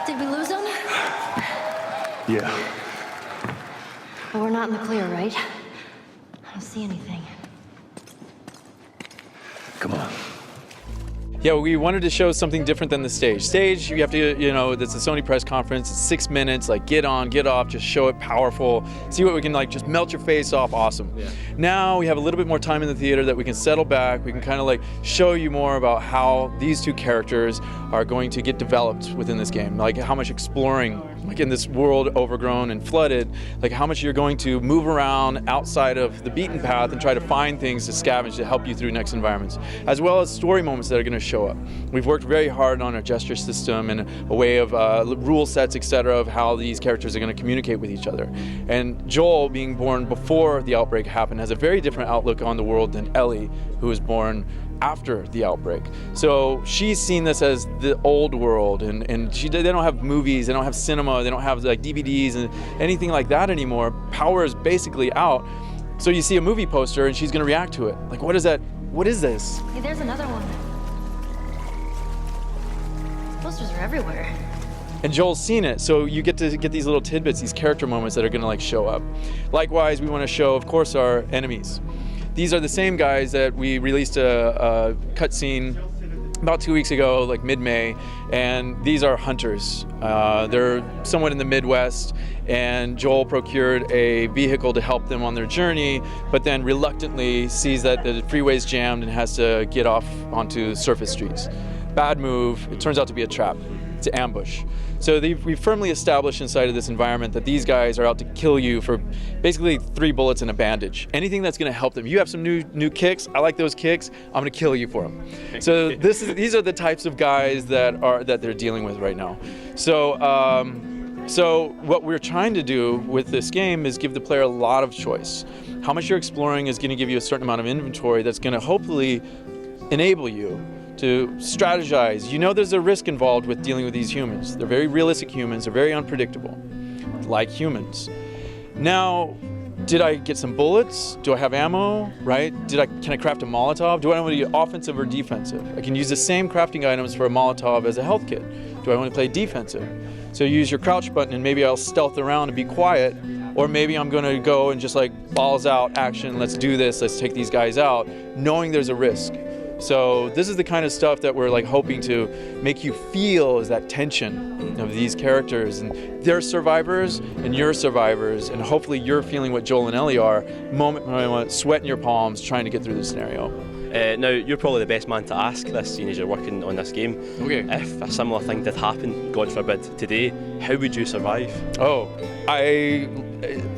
Did we lose him? Yeah. But we're not in the clear, right? I don't see anything. Come on. Yeah, we wanted to show something different than the stage. Stage, you have to, it's a Sony press conference, it's 6 minutes, like get on, get off, just show it powerful, see what we can like, just melt your face off, awesome. Yeah. Now we have a little bit more time in the theater that we can settle back, we can kind of like show you more about how these two characters are going to get developed within this game, like how much exploring, like in this world overgrown and flooded, like how much you're going to move around outside of the beaten path and try to find things to scavenge to help you through next environments, as well as story moments that are going to show up. We've worked very hard on a gesture system and a way of rule sets, etc., of how these characters are going to communicate with each other. And Joel, being born before the outbreak happened, has a very different outlook on the world than Ellie, who was born after the outbreak. So she's seen this as the old world, and they don't have movies, they don't have cinema, they don't have like DVDs and anything like that anymore. Power is basically out. So you see a movie poster and she's going to react to it. Like, what is that? What is this? Hey, there's another one. Posters are everywhere. And Joel's seen it, so you get to get these little tidbits, these character moments that are going to like show up. Likewise, we want to show, of course, our enemies. These are the same guys that we released a cutscene about 2 weeks ago, like mid-May, and these are hunters. They're somewhat in the Midwest, and Joel procured a vehicle to help them on their journey, but then reluctantly sees that the freeway's jammed and has to get off onto surface streets. Bad move. It turns out to be a trap. It's an ambush. So we've firmly established inside of this environment that these guys are out to kill you for basically 3 bullets and a bandage. Anything that's going to help them. You have some new kicks. I like those kicks. I'm going to kill you for them. So these are the types of guys that they're dealing with right now. So what we're trying to do with this game is give the player a lot of choice. How much you're exploring is going to give you a certain amount of inventory that's going to hopefully enable you to strategize. You know there's a risk involved with dealing with these humans. They're very realistic humans. They're very unpredictable, like humans. Now, did I get some bullets? Do I have ammo, right? Can I craft a Molotov? Do I want to be offensive or defensive? I can use the same crafting items for a Molotov as a health kit. Do I want to play defensive? So you use your crouch button and maybe I'll stealth around and be quiet, or maybe I'm going to go and just like balls out action, let's do this, let's take these guys out, knowing there's a risk. So this is the kind of stuff that we're like hoping to make you feel, is that tension of these characters, and they're survivors and you're survivors, and hopefully you're feeling what Joel and Ellie are, moment by moment, sweat in your palms, trying to get through the scenario. Now, you're probably the best man to ask this, seeing as you're working on this game. Okay. If a similar thing did happen, God forbid, today, how would you survive?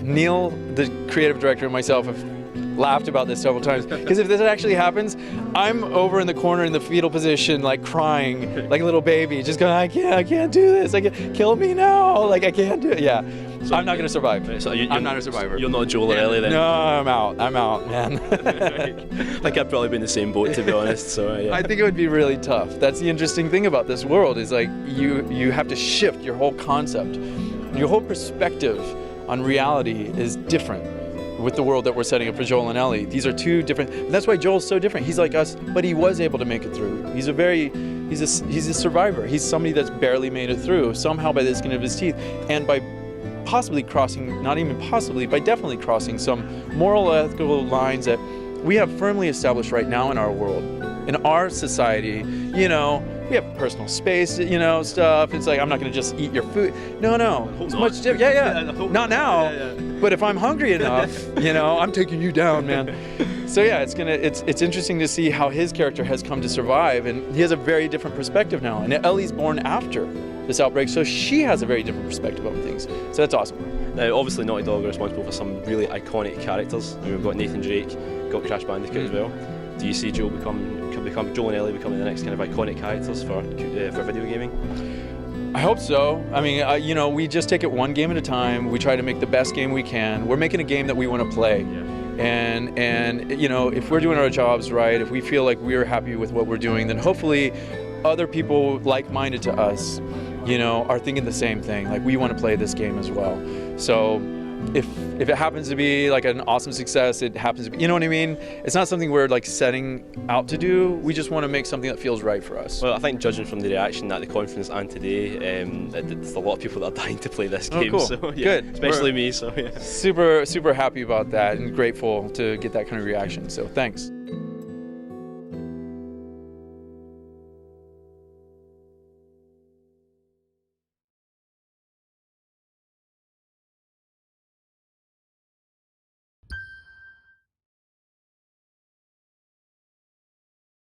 Neil, the creative director, and myself have laughed about this several times, because if this actually happens, I'm over in the corner in the fetal position, like crying like a little baby, just going, I can't do this, kill me now, like I can't do it. Yeah, so I'm not going to survive. Right, so I'm not a survivor. You're not Joel or Ellie then? No, I'm out, man. Like I've probably been in the same boat, to be honest. So yeah. I think it would be really tough. That's the interesting thing about this world, is like you have to shift your whole concept. Your whole perspective on reality is different with the world that we're setting up for Joel and Ellie. These are two different, that's why Joel's so different. He's like us, but he was able to make it through. He's a survivor. He's somebody that's barely made it through, somehow by the skin of his teeth, and by possibly crossing, not even possibly, by definitely crossing some moral, ethical lines that we have firmly established right now in our world. In our society, we have personal space, stuff. It's like, I'm not going to just eat your food. No. It's much different. Yeah. Not now. Yeah. But if I'm hungry enough, I'm taking you down, man. So yeah, it's interesting to see how his character has come to survive, and he has a very different perspective now. And Ellie's born after this outbreak, so she has a very different perspective on things. So that's awesome. Now, obviously, Naughty Dog are responsible for some really iconic characters. We've got Nathan Drake, got Crash Bandicoot as well. Do you see Joel and Ellie becoming the next kind of iconic characters for video gaming? I hope so. I mean, we just take it one game at a time. We try to make the best game we can. We're making a game that we want to play. Yeah. And if we're doing our jobs right, if we feel like we're happy with what we're doing, then hopefully other people like-minded to us, are thinking the same thing. Like, we want to play this game as well. So if it happens to be like an awesome success, it happens to be, you know what I mean? It's not something we're like setting out to do. We just want to make something that feels right for us. Well, I think judging from the reaction at the conference and today, there's a lot of people that are dying to play this game. Cool. So, yeah, Good. Especially me. So yeah. Super happy about that and grateful to get that kind of reaction. So thanks.